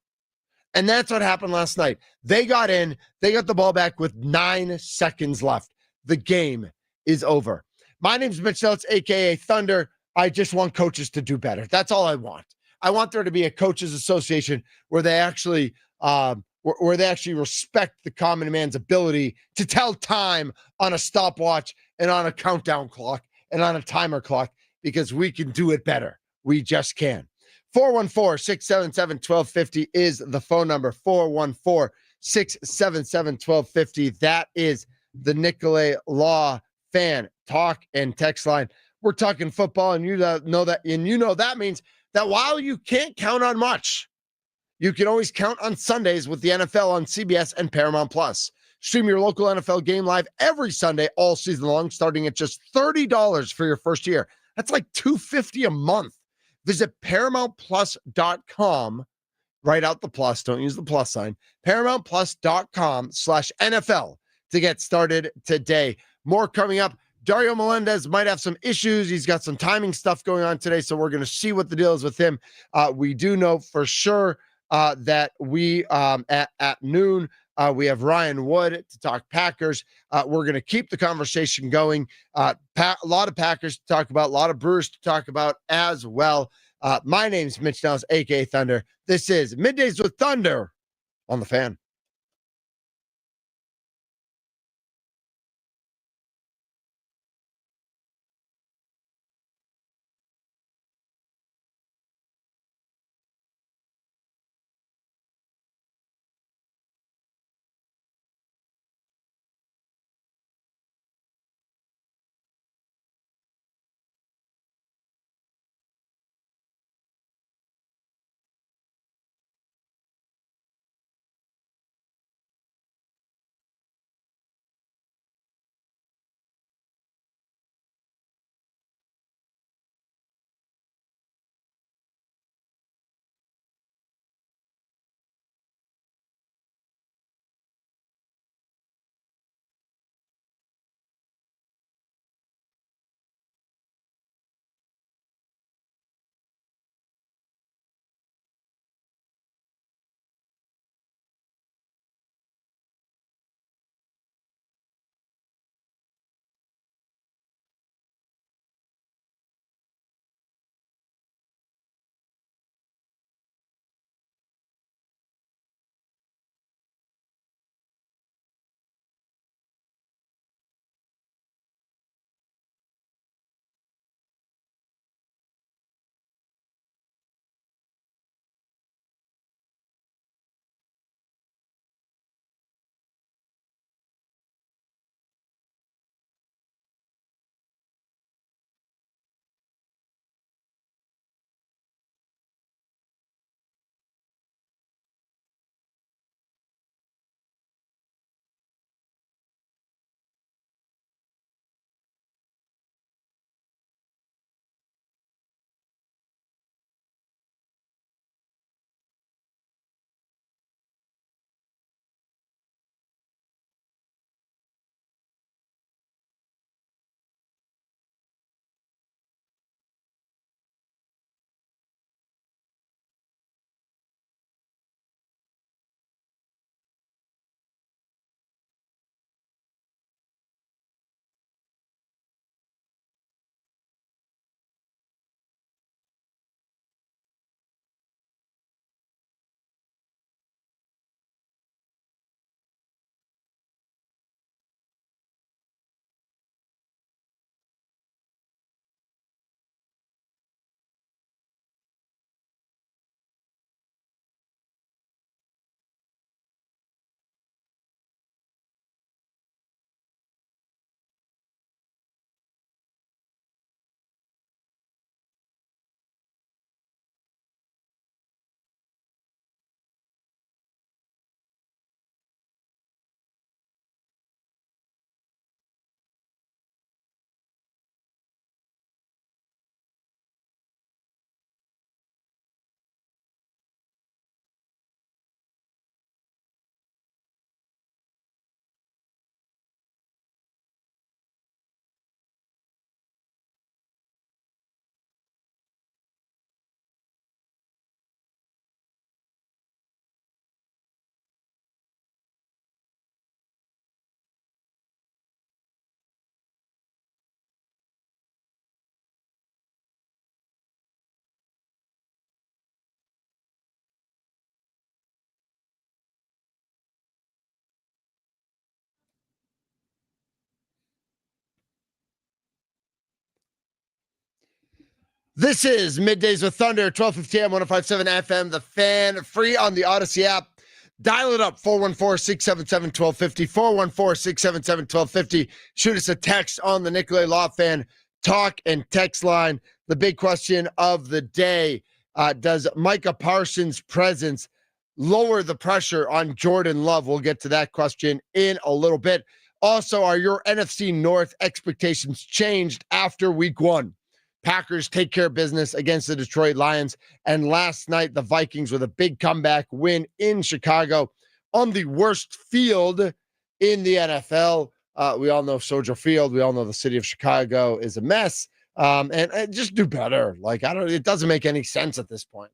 And that's what happened last night. They got in. They got the ball back with 9 seconds left. The game is over. My name's Mitch Nelles, a.k.a. Thunder. I just want coaches to do better. That's all I want. I want there to be a coaches association where they actually respect the common man's ability to tell time on a stopwatch and on a countdown clock and on a timer clock, because we can do it better. We just can. 414-677-1250 is the phone number. 414-677-1250. That is the Nicolay Law Fan Talk and Text line. We're talking football, and you know that means that while you can't count on much, you can always count on Sundays with the NFL on CBS and Paramount Plus. Stream your local NFL game live every Sunday all season long, starting at just $30 for your first year. That's like $250 a month. Visit ParamountPlus.com. Write out the plus. Don't use the plus sign. ParamountPlus.com/NFL to get started today. More coming up. Dario Melendez might have some issues. He's got some timing stuff going on today, so we're going to see what the deal is with him. We do know for sure that we at noon, we have Ryan Wood to talk Packers. We're going to keep the conversation going. A lot of Packers to talk about, a lot of Brewers to talk about as well. My name's Mitch Nelles, a.k.a. Thunder. This is Middays with Thunder on the Fan. This is Middays with Thunder, 1250 AM, 105.7 FM, The Fan, free on the Odyssey app. Dial it up, 414-677-1250, 414-677-1250. Shoot us a text on the Nicolay Law Fan talk and text line. The big question of the day, does Micah Parsons' presence lower the pressure on Jordan Love? We'll get to that question in a little bit. Also, are your NFC North expectations changed after week one? Packers take care of business against the Detroit Lions. And last night, the Vikings with a big comeback win in Chicago on the worst field in the NFL. We all know Soldier Field. We all know the city of Chicago is a mess. And just do better. It doesn't make any sense at this point.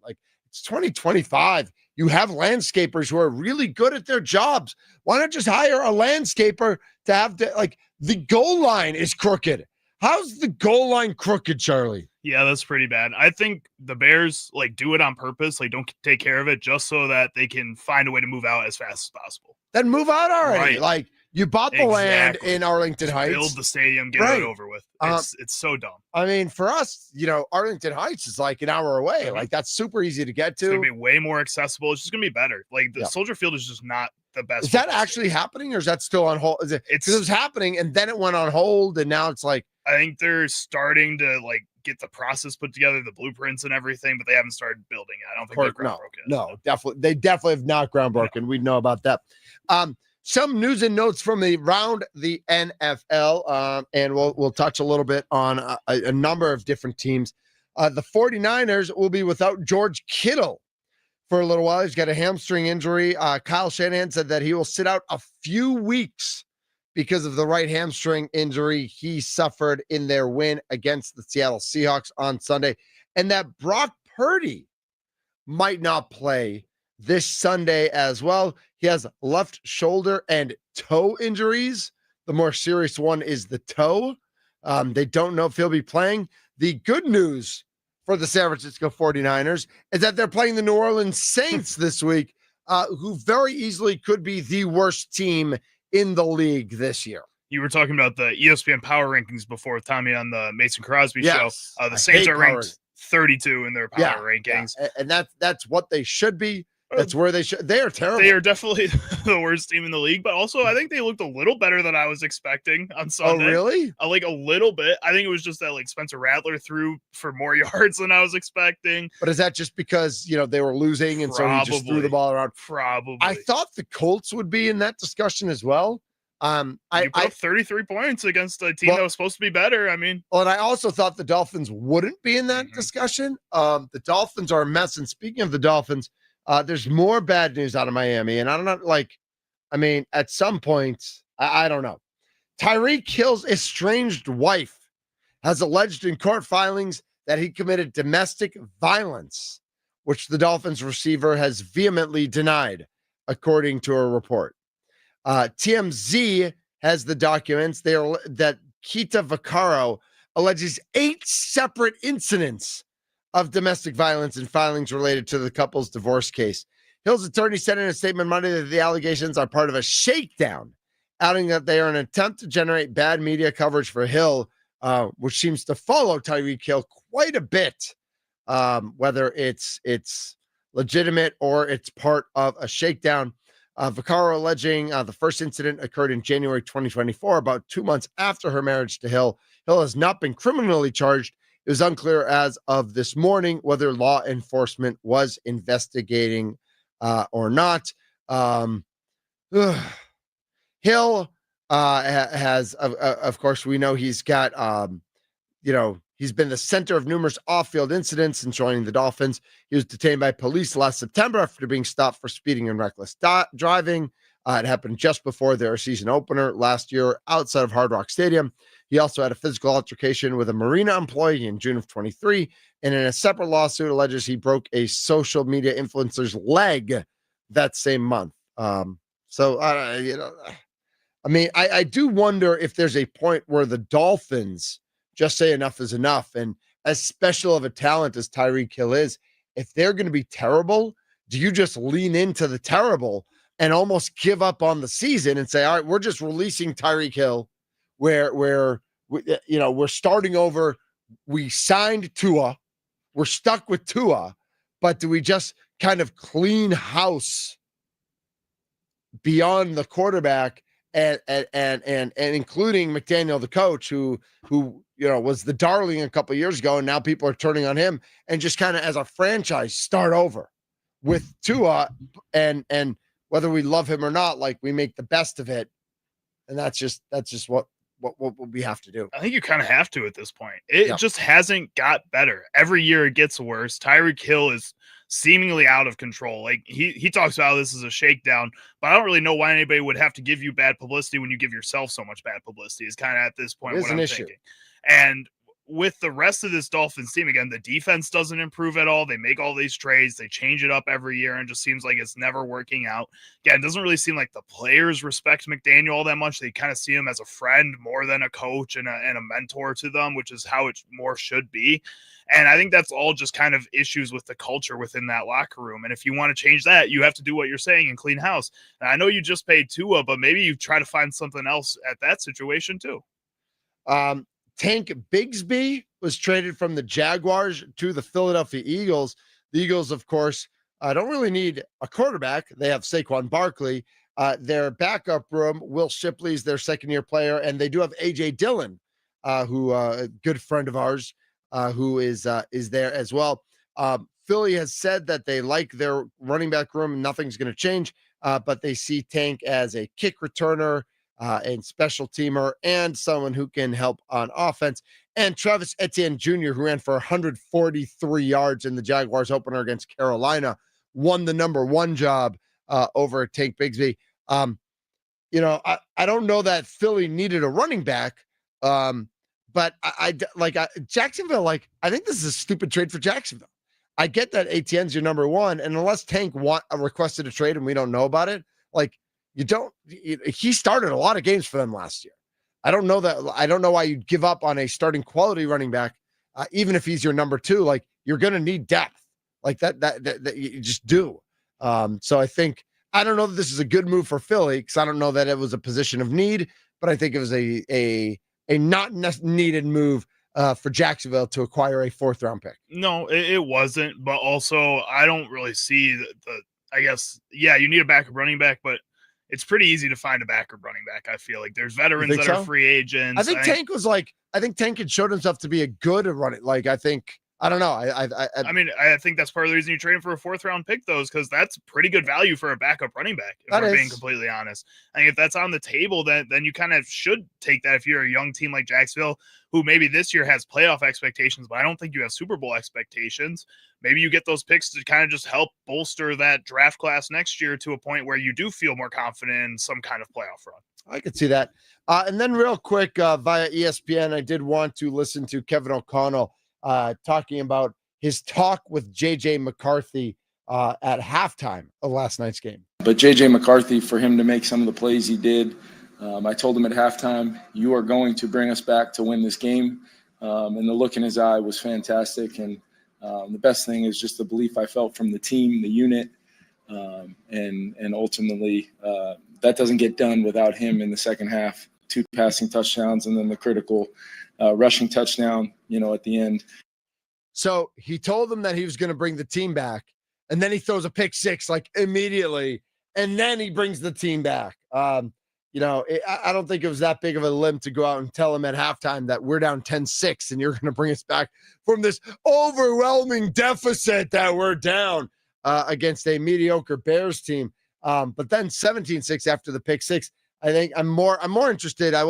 It's 2025. You have landscapers who are really good at their jobs. Why not just hire a landscaper to have the goal line is crooked? How's the goal line crooked, Charlie? Yeah, that's pretty bad. I think the Bears do it on purpose. Don't take care of it just so that they can find a way to move out as fast as possible. Then move out already. Right. You bought the land in Arlington Heights. Build the stadium, get it over with. It's so dumb. I mean, for us, Arlington Heights is an hour away. Mm-hmm. That's super easy to get to. It's going to be way more accessible. It's just going to be better. The Soldier Field is just not the best. Is that actually happening, or is that still on hold? It was happening and then it went on hold, and now it's I think they're starting to get the process put together, the blueprints and everything, but they haven't started building it. I don't think they're groundbroken. No, definitely. They definitely have not groundbroken. We know about that. Some news and notes from around the NFL, and we'll touch a little bit on a number of different teams. The 49ers will be without George Kittle for a little while. He's got a hamstring injury. Kyle Shanahan said that he will sit out a few weeks because of the right hamstring injury he suffered in their win against the Seattle Seahawks on Sunday, and that Brock Purdy might not play this Sunday as well. He has left shoulder and toe injuries. The more serious one is the toe. They don't know if he'll be playing. The good news for the San Francisco 49ers is that they're playing the New Orleans Saints this week, who very easily could be the worst team in the league this year. You were talking about the ESPN power rankings before with Tommy on the Mason Crosby show. The Saints are ranked 32 in their power rankings. Yeah. And that's what they should be. That's where they should. They are terrible. They are definitely the worst team in the league, but also I think they looked a little better than I was expecting on Sunday. Oh, really? A little bit. I think it was just that Spencer Rattler threw for more yards than I was expecting. But is that just because, they were losing and so he just threw the ball around? Probably. I thought the Colts would be in that discussion as well. You put up 33 points against a team that was supposed to be better. I mean, and I also thought the Dolphins wouldn't be in that discussion. The Dolphins are a mess. And speaking of the Dolphins, there's more bad news out of Miami. And I don't know, at some point, I don't know. Tyreek Hill's estranged wife has alleged in court filings that he committed domestic violence, which the Dolphins receiver has vehemently denied, according to a report. TMZ has the documents that Kita Vaccaro alleges 8 separate incidents of domestic violence and filings related to the couple's divorce case. Hill's attorney said in a statement Monday that the allegations are part of a shakedown, adding that they are an attempt to generate bad media coverage for Hill, which seems to follow Tyreek Hill quite a bit, whether it's legitimate or it's part of a shakedown. Vaccaro alleging the first incident occurred in January 2024, about 2 months after her marriage to Hill. Hill has not been criminally charged. It was unclear as of this morning whether law enforcement was investigating or not. Hill has, of course, we know he's got, he's been the center of numerous off-field incidents since joining the Dolphins. He was detained by police last September after being stopped for speeding and reckless driving. It happened just before their season opener last year outside of Hard Rock Stadium. He also had a physical altercation with a marina employee in June of 23, and in a separate lawsuit alleges he broke a social media influencer's leg that same month. I do wonder if there's a point where the Dolphins just say enough is enough. And as special of a talent as Tyreek Hill is, if they're going to be terrible, do you just lean into the terrible and almost give up on the season and say, all right, we're just releasing Tyreek Hill where we're starting over. We signed Tua. we're stuck with Tua, but do we just kind of clean house beyond the quarterback and including McDaniel, the coach, who was the darling a couple of years ago, and now people are turning on him, and just kind of as a franchise start over with Tua, and whether we love him or not, like we make the best of it, and that's just what we have to do. I think you kind of have to at this point. It just hasn't got better. Every year it gets worse. Tyreek Hill is seemingly out of control. Like he talks about this as a shakedown, but I don't really know why anybody would have to give you bad publicity when you give yourself so much bad publicity. Is kind of at this point what I'm thinking. And with the rest of this Dolphins team, again, the defense doesn't improve at all. They make all these trades. They change it up every year and just seems like it's never working out. Again, it doesn't really seem like the players respect McDaniel all that much. They kind of see him as a friend more than a coach and a mentor to them, which is how it more should be. And I think that's all just kind of issues with the culture within that locker room. And if you want to change that, you have to do what you're saying and clean house. And I know you just paid Tua, but maybe you try to find something else at that situation too. Tank Bigsby was traded from the Jaguars to the Philadelphia Eagles. The Eagles, of course, don't really need a quarterback. They have Saquon Barkley. Their backup room, Will Shipley's their second-year player, and they do have A.J. Dillon, who a good friend of ours, who is there as well. Philly has said that they like their running back room. Nothing's going to change, but they see Tank as a kick returner, and special teamer, and someone who can help on offense. And Travis Etienne Jr., who ran for 143 yards in the Jaguars opener against Carolina, won the number 1 job over Tank Bigsby. I don't know that Philly needed a running back, but Jacksonville. I think this is a stupid trade for Jacksonville. I get that Etienne's your number 1, and unless Tank requested a trade and we don't know about it, he started a lot of games for them last year. I don't know why you'd give up on a starting quality running back, even if he's your number 2. You're going to need depth that you just do. So I don't know that this is a good move for Philly, because I don't know that it was a position of need, but I think it was a not needed move for Jacksonville to acquire a 4th round pick. No, it wasn't, but also I don't really see I guess, you need a backup running back, but it's pretty easy to find a backup running back. I feel like there's veterans that are free agents. I think Tank had showed himself to be a good running. I don't know. I think that's part of the reason you trade him for a 4th round pick, though, is because that's pretty good value for a backup running back. If we're being completely honest, I think if that's on the table, then you kind of should take that if you're a young team like Jacksonville, who maybe this year has playoff expectations, but I don't think you have Super Bowl expectations. Maybe you get those picks to kind of just help bolster that draft class next year to a point where you do feel more confident in some kind of playoff run. I could see that. And then real quick, via ESPN, I did want to listen to Kevin O'Connell talking about his talk with J.J. McCarthy at halftime of last night's game. But J.J. McCarthy, for him to make some of the plays he did, I told him at halftime, you are going to bring us back to win this game. And the look in his eye was fantastic. And the best thing is just the belief I felt from the team, the unit, and ultimately that doesn't get done without him in the second half. 2 passing touchdowns and then the critical rushing touchdown, at the end. So he told them that he was going to bring the team back, and then he throws a pick 6 immediately, and then he brings the team back. I don't think it was that big of a limb to go out and tell him at halftime that we're down 10-6 and you're going to bring us back from this overwhelming deficit that we're down against a mediocre Bears team. But then 17-6 after the pick 6. I think I'm more interested. I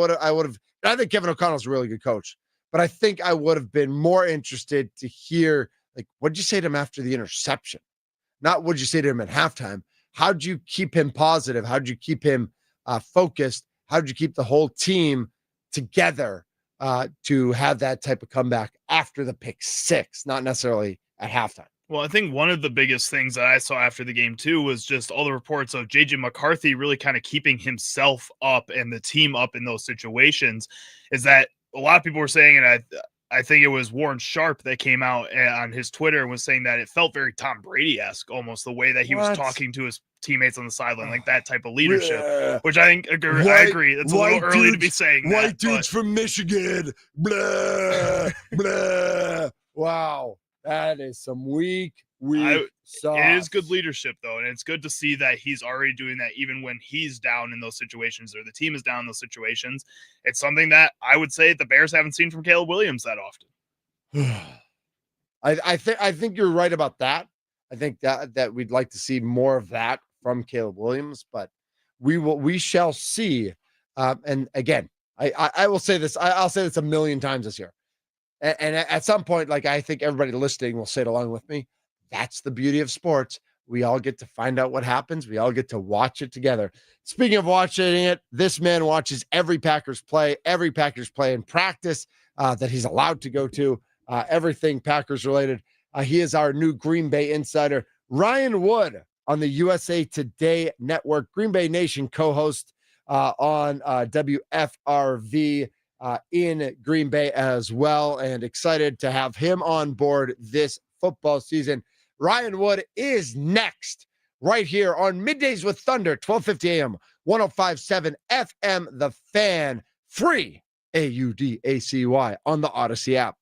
think Kevin O'Connell's a really good coach, but I think I would have been more interested to hear, what'd you say to him after the interception? Not what'd you say to him at halftime? How'd you keep him positive? How'd you keep him focused? How'd you keep the whole team together to have that type of comeback after the pick 6, not necessarily at halftime? Well, I think one of the biggest things that I saw after the game, too, was just all the reports of J.J. McCarthy really kind of keeping himself up and the team up in those situations. Is that a lot of people were saying, and I think it was Warren Sharp that came out on his Twitter and was saying that it felt very Tom Brady-esque, almost the way that he was talking to his teammates on the sideline, like that type of leadership, which I think I agree. It's a little early to be saying white dudes from Michigan. Blah, blah. Wow. That is some weak sauce. It is good leadership, though, and it's good to see that he's already doing that even when he's down in those situations or the team is down in those situations. It's something that I would say the Bears haven't seen from Caleb Williams that often. I think you're right about that. I think that we'd like to see more of that from Caleb Williams, but we shall see. And again, I will say this. I'll say this a million times this year. And at some point, like I think everybody listening will say it along with me. That's the beauty of sports. We all get to find out what happens. We all get to watch it together. Speaking of watching it, this man watches every Packers play in practice that he's allowed to go to, everything Packers related. He is our new Green Bay insider, Ryan Wood, on the USA Today Network, Green Bay Nation co-host on WFRV in Green Bay as well, and excited to have him on board this football season. Ryan Wood is next right here on Middays with Thunder, 12:50 a.m., 105.7 FM, The Fan, free, AUDACY, on the Odyssey app.